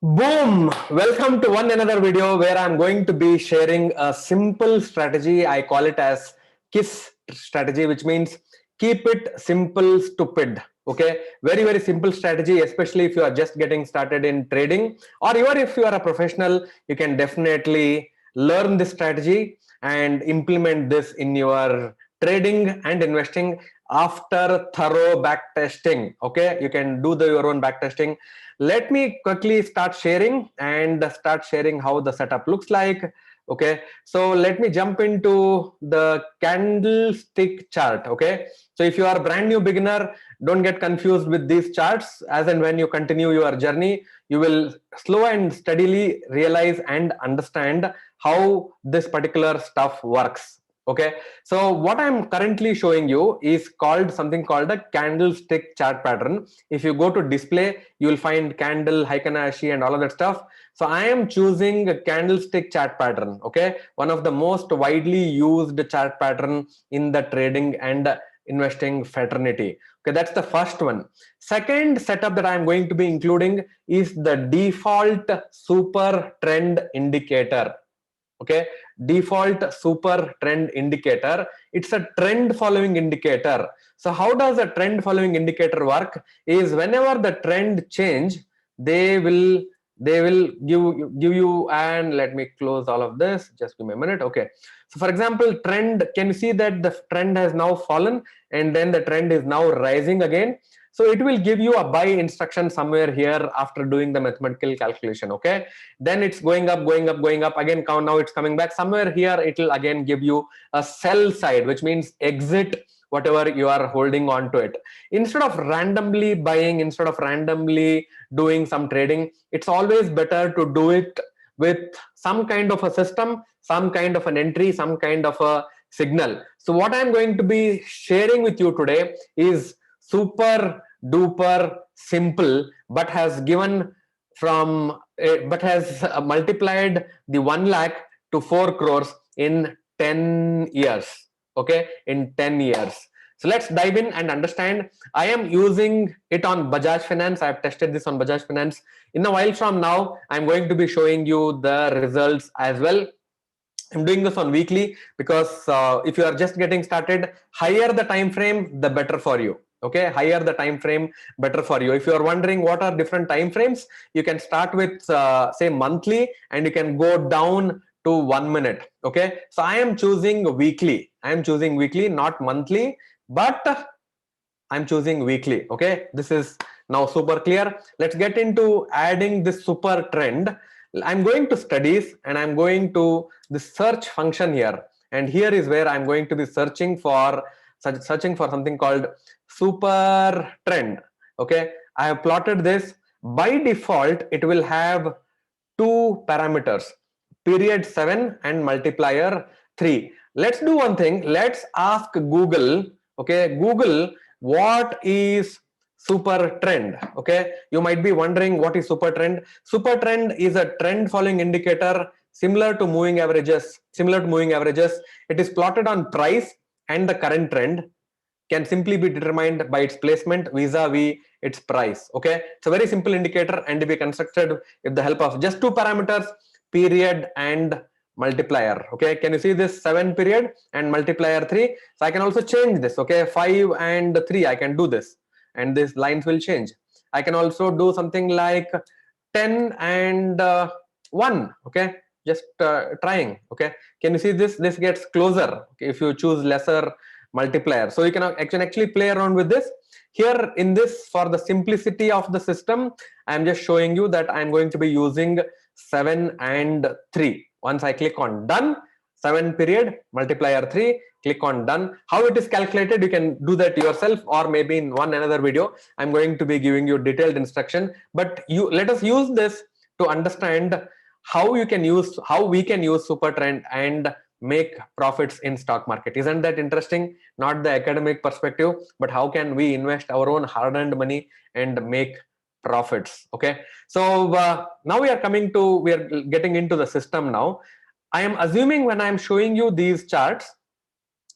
Boom! Welcome to one another video where I'm going to be sharing a simple strategy. I call it as KISS strategy, which means keep it simple, stupid. Okay, very simple strategy, especially if you are just getting started in trading, or even if you are a professional, you can definitely learn this strategy and implement this in your trading and investing after thorough back testing. Okay, you can do your own back testing. Let me quickly start sharing how the setup looks like. Okay, so let me jump into the candlestick chart. Okay, so if you are a brand new beginner, don't get confused with these charts. As and when you continue your journey, you will slow and steadily realize and understand how this particular stuff works. Okay, so what I'm currently showing you is called something called a candlestick chart pattern. If you go to display, you will find candle, Heikenhashi and all of that stuff. So I am choosing a candlestick chart pattern. Okay, one of the most widely used chart pattern in the trading and investing fraternity. Okay, that's the first one. Second setup that I'm going to be including is the default super trend indicator. Okay, default super trend indicator. It's a trend following indicator. So how does a trend following indicator work is whenever the trend change, they will give you, and let me close all of this, just give me a minute. Okay, so for example, trend, can you see that the trend has now fallen and then the trend is now rising again? So it will give you a buy instruction somewhere here after doing the mathematical calculation. Okay, then it's going up again. Now it's coming back somewhere here. It will again give you a sell side, which means exit whatever you are holding on to it. Instead of randomly buying, instead of randomly doing some trading, it's always better to do it with some kind of a system, some kind of an entry, some kind of a signal. So what I'm going to be sharing with you today is super duper simple, but has given from but has multiplied the 1 lakh to 4 crores in 10 years. Okay, in 10 years. So let's dive in and understand. I am using it on Bajaj Finance. I have tested this on Bajaj Finance. In a while from now, I'm going to be showing you the results as well. I'm doing this on weekly because if you are just getting started, higher the time frame, the better for you. Okay, higher the time frame, better for you. If you are wondering what are different time frames, you can start with say monthly, and you can go down to 1 minute. Okay, so I am choosing weekly. I am choosing weekly, not monthly, but I'm choosing weekly. Okay, this is now super clear. Let's get into adding this super trend. I'm going to studies and I'm going to the search function here, and here is where I'm going to be searching for something called super trend. Okay, I have plotted this. By default it will have two parameters, period 7 and multiplier 3. Let's do one thing. Let's ask Google. Okay, Google, what is super trend? Okay, you might be wondering what is super trend. Super trend is a trend following indicator similar to moving averages. It is plotted on price, and the current trend can simply be determined by its placement vis-a-vis its price. Okay, it's a very simple indicator and be constructed with the help of just two parameters, period and multiplier. Okay, can you see this 7 period and multiplier 3? So I can also change this. Okay, 5 and 3, I can do this and these lines will change. I can also do something like 10 and 1. Okay, just trying. Okay, can you see this gets closer. Okay, if you choose lesser multiplier, so you can actually play around with this. Here in this, for the simplicity of the system, I'm just showing you that I'm going to be using 7 and 3. Once I click on done, 7 period multiplier 3, click on done. How it is calculated, you can do that yourself, or maybe in one another video I'm going to be giving you detailed instruction. But let us use this to understand how we can use super trend and make profits in stock market. Isn't that interesting? Not the academic perspective, but how can we invest our own hard-earned money and make profits? Okay, so now we are getting into the system now. I am assuming when I am showing you these charts,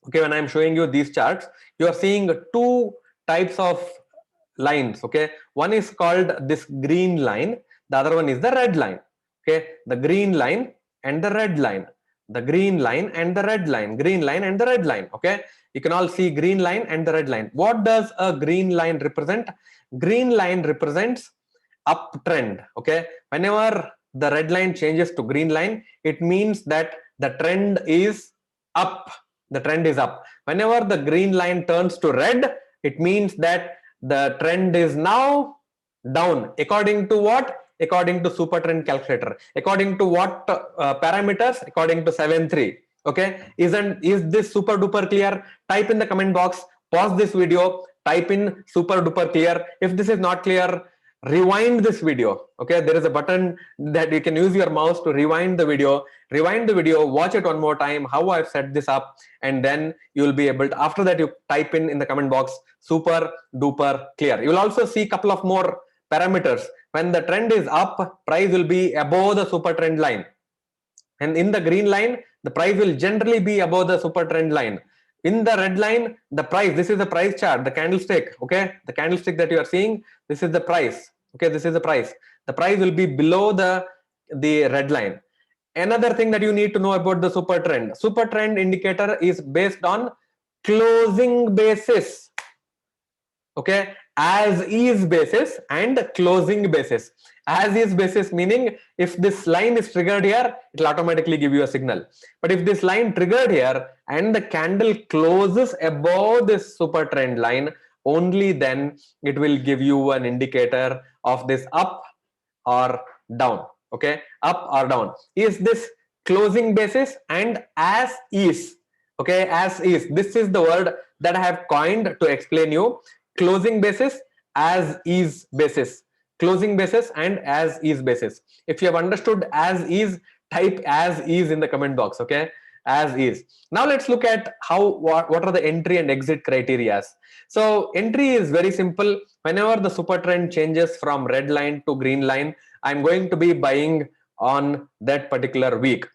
okay, when I am showing you these charts, you are seeing two types of lines. Okay, one is called this green line. The other one is the red line. Okay, the green line and the red line, the green line and the red line, green line and the red line. Okay, you can all see green line and the red line. What does a green line represent? Green line represents uptrend. Okay, whenever the red line changes to green line, it means that the trend is up. The trend is up. Whenever the green line turns to red, it means that the trend is now down. According to what? According to Supertrend calculator. According to what parameters? According to 7.3. Okay, is this super duper clear? Type in the comment box, pause this video, type in super duper clear. If this is not clear, rewind this video. Okay, there is a button that you can use your mouse to rewind the video, watch it one more time, how I've set this up, and then you will be able to, after that you type in the comment box super duper clear. You will also see a couple of more parameters. When the trend is up, price will be above the super trend line, and in the green line the price will generally be above the super trend line. In the red line, the price, this is the price chart, the candlestick. Okay, the candlestick that you are seeing, this is the price. Okay, this is the price. The price will be below the red line. Another thing that you need to know about the super trend indicator is based on closing basis. Okay, as is basis and closing basis. As is basis meaning if this line is triggered here, it will automatically give you a signal. But if this line triggered here and the candle closes above this super trend line, only then it will give you an indicator of this up or down. Okay, up or down. Is this closing basis and as is? Okay, as is. This is the word that I have coined to explain you. Closing basis, as is basis. Closing basis and as is basis. If you have understood as is, type as is in the comment box. Okay, as is. Now let's look at what are the entry and exit criteria. So entry is very simple. Whenever the super trend changes from red line to green line, I'm going to be buying on that particular week.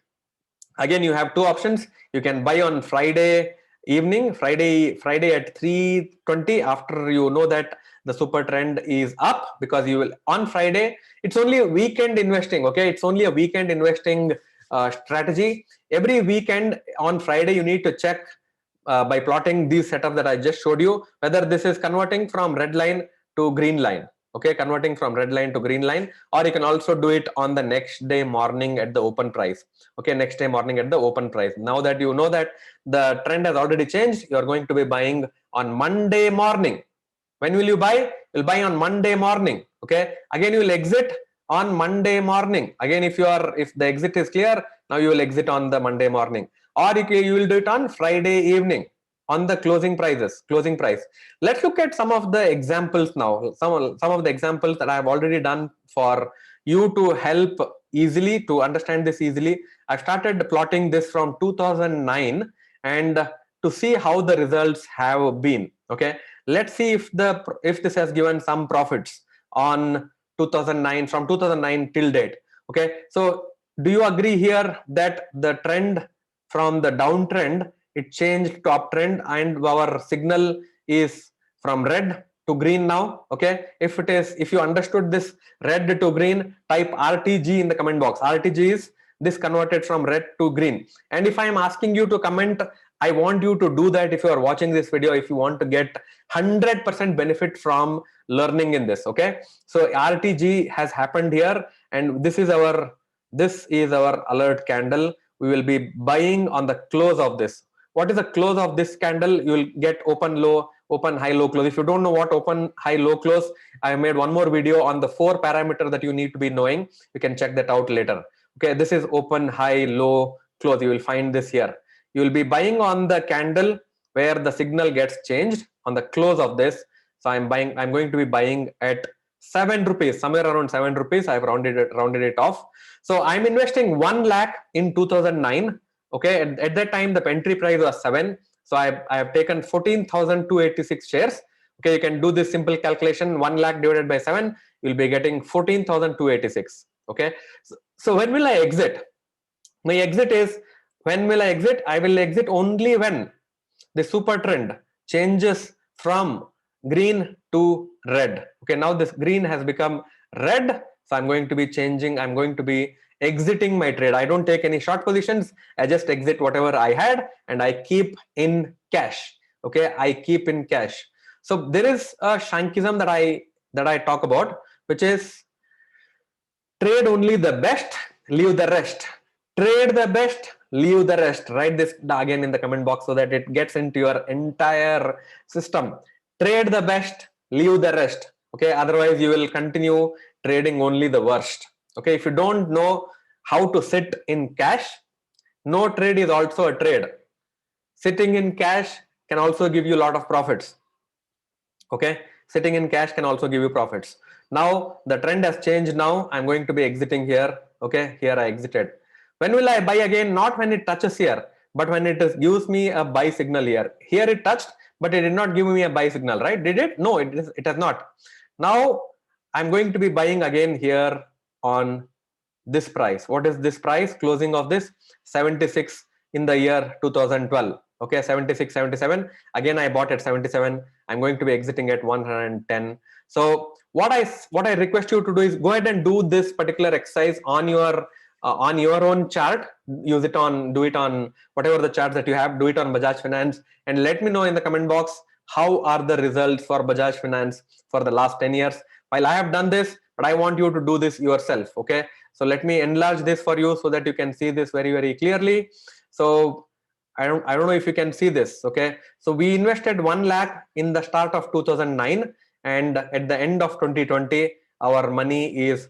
Again, you have two options. You can buy on Friday evening, Friday at 3:20, after you know that the super trend is up, because you will on Friday. It's only a weekend investing. Okay, it's only a weekend investing strategy. Every weekend on Friday you need to check by plotting this setup that I just showed you, whether this is converting from red line to green line. Okay, converting from red line to green line, or you can also do it on the next day morning at the open price. Okay, next day morning at the open price. Now that you know that the trend has already changed, you are going to be buying on Monday morning. When will you buy? You'll buy on Monday morning. Okay, again you will exit on Monday morning. Again, if the exit is clear, now you will exit on the Monday morning, or you will do it on Friday evening on the closing price. Let's look at some of the examples now. Some of the examples that I have already done for you to help easily to understand this easily. I've started plotting this from 2009 and to see how the results have been. Okay, let's see if this has given some profits on 2009, from 2009 till date. Okay, so do you agree here that the trend from the downtrend, it changed to uptrend, and our signal is from red to green now? Okay, if you understood this red to green, type RTG in the comment box. RTG is this converted from red to green. And if I am asking you to comment, I want you to do that. If you are watching this video, if you want to get 100% benefit from learning in this. Okay, so RTG has happened here, and this is our alert candle. We will be buying on the close of this. What is the close of this candle? You will get open, low, open, high, low, close. If you don't know what open, high, low, close, I made one more video on the 4 parameters that you need to be knowing. You can check that out later. Okay, this is open, high, low, close. You will find this here. You will be buying on the candle where the signal gets changed on the close of this. So I'm going to be buying at 7 rupees, somewhere around 7 rupees. I've rounded it off. So I'm investing 1 lakh in 2009. Okay, at that time the entry price was 7. So I have taken 14,286 shares. Okay, you can do this simple calculation. 1 lakh divided by 7, you'll be getting 14,286. Okay, so when will I exit? My exit is, when will I exit? I will exit only when the super trend changes from green to red. Okay, now this green has become red So I'm going to be changing, I'm going to be exiting my trade. I don't take any short positions. I just exit whatever I had and I keep in cash. Okay, I keep in cash. So there is a Shankism that I talk about, which is trade only the best, leave the rest. Trade the best, leave the rest. Write this again in the comment box so that it gets into your entire system. Trade the best, leave the rest. Okay, otherwise you will continue trading only the worst. Okay, if you don't know how to sit in cash, no trade is also a trade. Sitting in cash can also give you a lot of profits. Okay, sitting in cash can also give you profits. Now the trend has changed. Now I'm going to be exiting here. Okay, here I exited. When will I buy again? Not when it touches here, but when it gives me a buy signal here. Here it touched, but it did not give me a buy signal, right? Did it? No, it has not. Now I'm going to be buying again here on this price. What is this price? Closing of this 76 in the year 2012. Okay, 76, 77. Again, I bought at 77. I'm going to be exiting at 110. So what I request you to do is go ahead and do this particular exercise on your own chart. Do it on whatever the charts that you have. Do it on Bajaj Finance and let me know in the comment box how are the results for Bajaj Finance for the last 10 years. While I have done this, but I want you to do this yourself. Okay, so let me enlarge this for you so that you can see this very clearly. So I don't know if you can see this. Okay, so we invested 1 lakh in the start of 2009 and at the end of 2020 our money is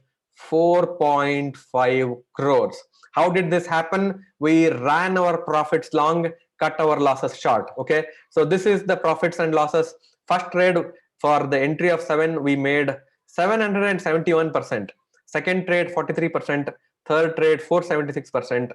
4.5 crores. How did this happen? We ran our profits long, cut our losses short. Okay, so this is the profits and losses. First trade for the entry of 7 we made 771%. Second trade 43%, third trade 476%,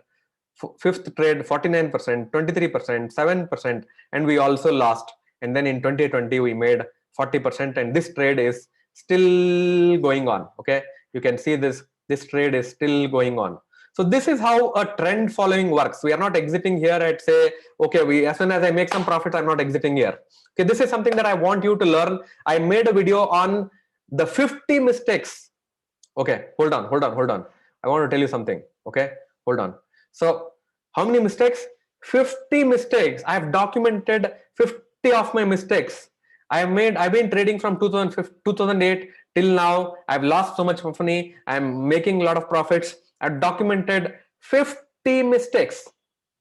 fifth trade 49%, 23%, 7%, and we also lost. And then in 2020 we made 40%, and this trade is still going on. Okay, you can see this trade is still going on. So this is how a trend following works. We are not exiting here at say, okay, as soon as I make some profit, I'm not exiting here. Okay, this is something that I want you to learn. I made a video on the 50 mistakes. Okay, hold on. I want to tell you something. Okay, hold on. So how many mistakes? 50 mistakes. I have documented 50 of my mistakes. I've been trading from 2008 till now. I've lost so much money. I'm making a lot of profits. I've documented 50 mistakes.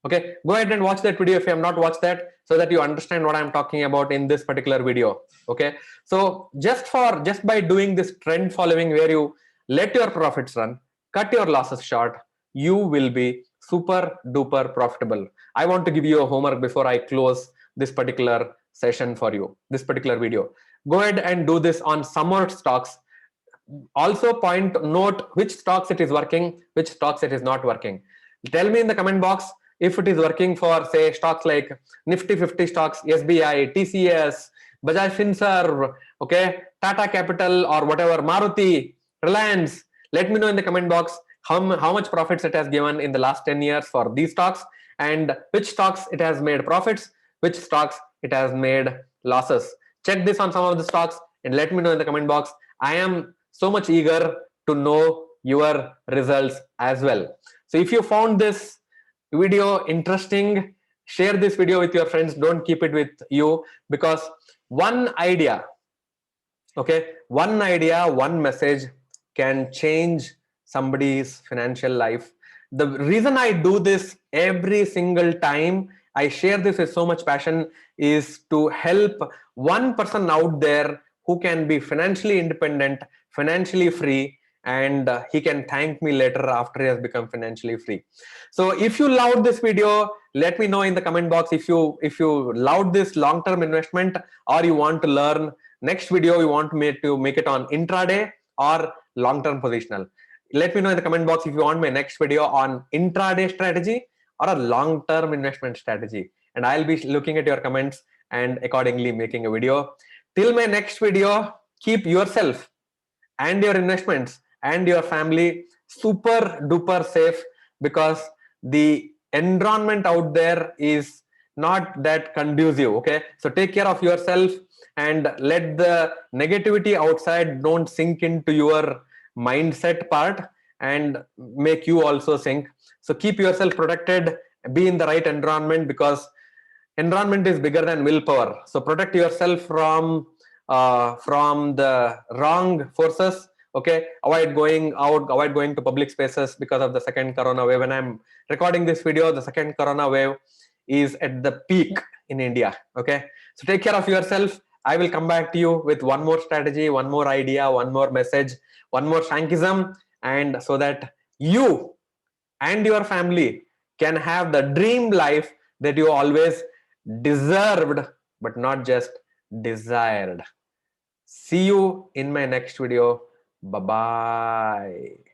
Okay, go ahead and watch that video if you have not watched that, so that you understand what I'm talking about in this particular video. Okay, so just by doing this trend following where you let your profits run, cut your losses short, you will be super duper profitable. I want to give you a homework before I close this particular session for you, this particular video. Go ahead and do this on some more stocks. Also note which stocks it is working, which stocks it is not working. Tell me in the comment box if it is working for say stocks like Nifty 50 stocks, SBI, TCS, Bajaj Finserv, okay, Tata Capital or whatever, Maruti, Reliance. Let me know in the comment box how much profits it has given in the last 10 years for these stocks, and which stocks it has made profits, which stocks it has made losses. Check this on some of the stocks and let me know in the comment box. I am so much eager to know your results as well. So if you found this video interesting, share this video with your friends. Don't keep it with you, because one idea, okay, one idea, one message can change somebody's financial life. The reason I do this every single time I share this with so much passion is to help one person out there who can be financially independent, financially free, and he can thank me later after he has become financially free. So if you loved this video, let me know in the comment box if you loved this long-term investment, or you want to learn next video you want to make it on intraday or long-term positional. Let me know in the comment box if you want my next video on intraday strategy or a long-term investment strategy, and I'll be looking at your comments and accordingly making a video. Till my next video, keep yourself and your investments and your family super duper safe, because the environment out there is not that conducive. Okay, so take care of yourself and let the negativity outside don't sink into your mindset part and make you also sink. So keep yourself protected, be in the right environment, because environment is bigger than willpower. So protect yourself from the wrong forces. Okay, avoid going out, avoid going to public spaces because of the second corona wave. When I'm recording this video, the second corona wave is at the peak in India. Okay, so take care of yourself. I will come back to you with one more strategy, one more idea, one more message, one more shankism, and so that you and your family can have the dream life that you always deserved, but not just desired. See you in my next video. Bye bye.